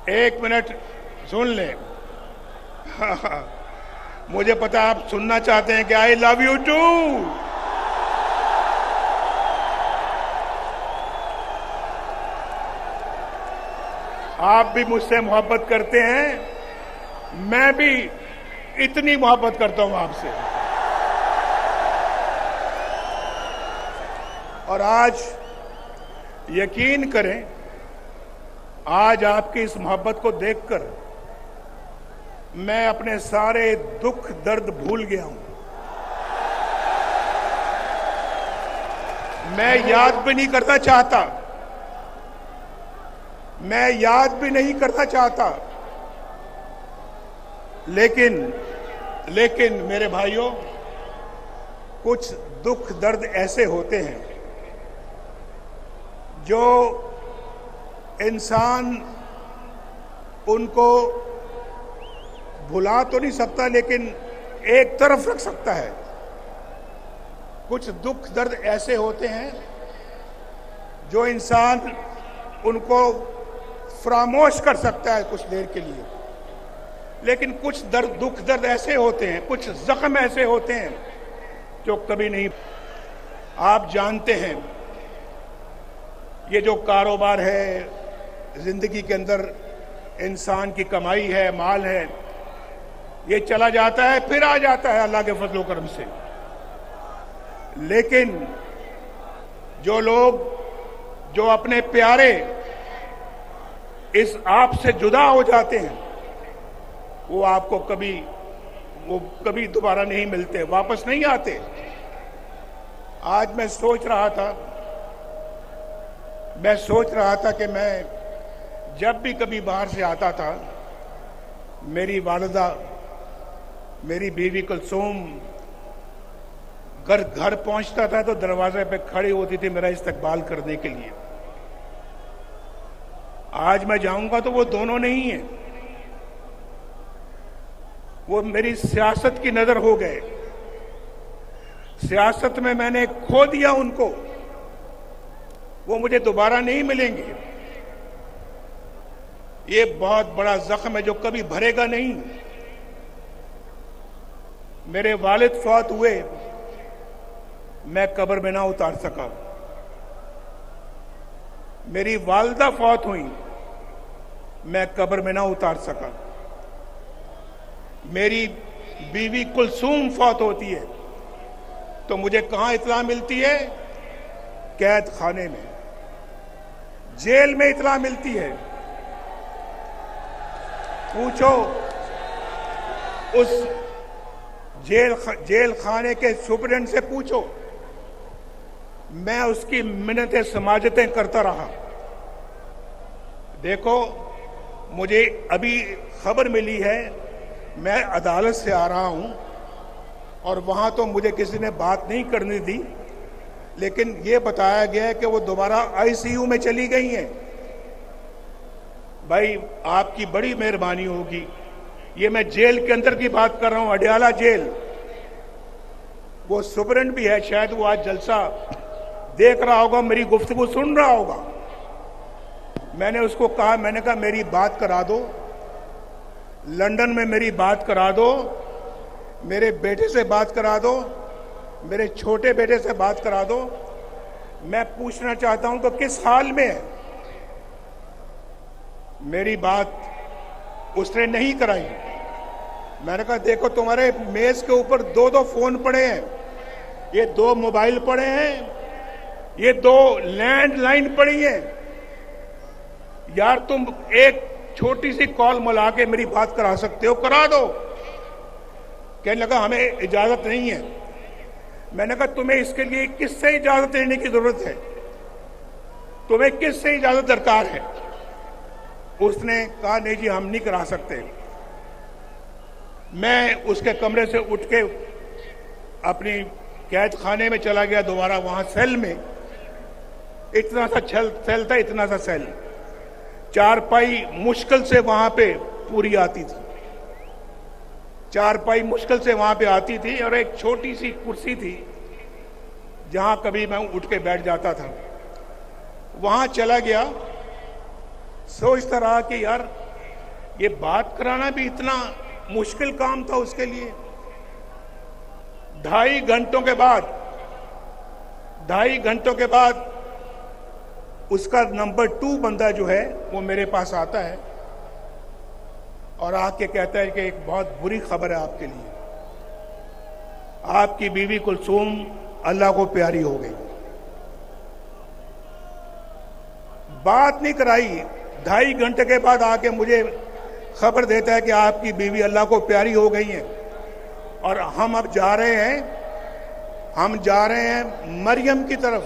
एक मिनट सुन ले। मुझे पता आप सुनना चाहते हैं कि आई लव यू टू। आप भी मुझसे मोहब्बत करते हैं, मैं भी इतनी मोहब्बत करता हूं आपसे। और आज यकीन करें, आज आपकी इस मोहब्बत को देखकर मैं अपने सारे दुख दर्द भूल गया हूं। मैं याद भी नहीं करना चाहता, मैं याद भी नहीं करना चाहता, लेकिन मेरे भाइयों, कुछ दुख दर्द ऐसे होते हैं जो इंसान उनको भुला तो नहीं सकता, लेकिन एक तरफ रख सकता है। कुछ दुख दर्द ऐसे होते हैं जो इंसान उनको फरामोश कर सकता है कुछ देर के लिए, लेकिन कुछ दुख दर्द ऐसे होते हैं, कुछ जख्म ऐसे होते हैं जो कभी नहीं। आप जानते हैं, ये जो कारोबार है, जिंदगी के अंदर इंसान की कमाई है, माल है, ये चला जाता है फिर आ जाता है अल्लाह के फजलो करम से। लेकिन जो लोग, जो अपने प्यारे इस आप से जुदा हो जाते हैं, वो आपको कभी दोबारा नहीं मिलते, वापस नहीं आते। आज मैं सोच रहा था कि मैं जब भी कभी बाहर से आता था, मेरी वालिदा, मेरी बीवी कुलसूम घर पहुंचता था तो दरवाजे पे खड़ी होती थी मेरा इस्तकबाल करने के लिए। आज मैं जाऊंगा तो वो दोनों नहीं है, वो मेरी सियासत की नजर हो गए। सियासत में मैंने खो दिया उनको, वो मुझे दोबारा नहीं मिलेंगे। ये बहुत बड़ा जख्म है जो कभी भरेगा नहीं। मेरे वालिद फौत हुए, मैं कब्र में ना उतार सका। मेरी वालिदा फौत हुई, मैं कब्र में ना उतार सका। मेरी बीवी कुलसूम फौत होती है तो मुझे कहां इत्तला मिलती है? कैद खाने में, जेल में इत्तला मिलती है। पूछो उस जेल खाने के सुपरिटेंडेंट से पूछो, मैं उसकी मिन्नतें समाजतें करता रहा। देखो, मुझे अभी खबर मिली है, मैं अदालत से आ रहा हूं और वहां तो मुझे किसी ने बात नहीं करने दी, लेकिन यह बताया गया है कि वो दोबारा आईसीयू में चली गई हैं। भाई, आपकी बड़ी मेहरबानी होगी। ये मैं जेल के अंदर की बात कर रहा हूं, अडयाला जेल। वो सुपरिटेंडेंट भी है, शायद वो आज जलसा देख रहा होगा, मेरी गुफ्तगू सुन रहा होगा। मैंने उसको कहा, मैंने कहा मेरी बात करा दो, लंदन में मेरी बात करा दो, मेरे बेटे से बात करा दो, मेरे छोटे बेटे से बात करा दो। मैं पूछना चाहता हूं कि किस हाल में है। मेरी बात उसने नहीं कराई। मैंने कहा देखो, तुम्हारे मेज के ऊपर 2-2 फोन पड़े हैं, ये 2 मोबाइल पड़े हैं, ये 2 लैंडलाइन पड़ी है। यार, तुम एक छोटी सी कॉल मिला के मेरी बात करा सकते हो, करा दो। कहने लगा हमें इजाजत नहीं है। मैंने कहा तुम्हें इसके लिए किससे इजाजत लेने की जरूरत है? तुम्हें किससे इजाजत दरकार है? उसने कहा नहीं जी, हम नहीं करा सकते। मैं उसके कमरे से उठ के अपनी कैद खाने में चला गया दोबारा। वहां सेल में इतना सा सेल था, इतना सा सेल, चारपाई मुश्किल से वहां पे पूरी आती थी, चारपाई मुश्किल से वहां पे आती थी, और एक छोटी सी कुर्सी थी जहां कभी मैं उठ के बैठ जाता था। वहां चला गया, सोचता रहा कि यार ये बात कराना भी इतना मुश्किल काम था उसके लिए। 2.5 घंटों के बाद उसका नंबर 2 बंदा जो है वो मेरे पास आता है और आके कहता है कि एक बहुत बुरी खबर है आपके लिए, आपकी बीवी कुलसूम अल्लाह को प्यारी हो गई। बात नहीं कराई, 2.5 घंटे के बाद आके मुझे खबर देता है कि आपकी बीवी अल्लाह को प्यारी हो गई है और हम अब जा रहे हैं मरियम की तरफ।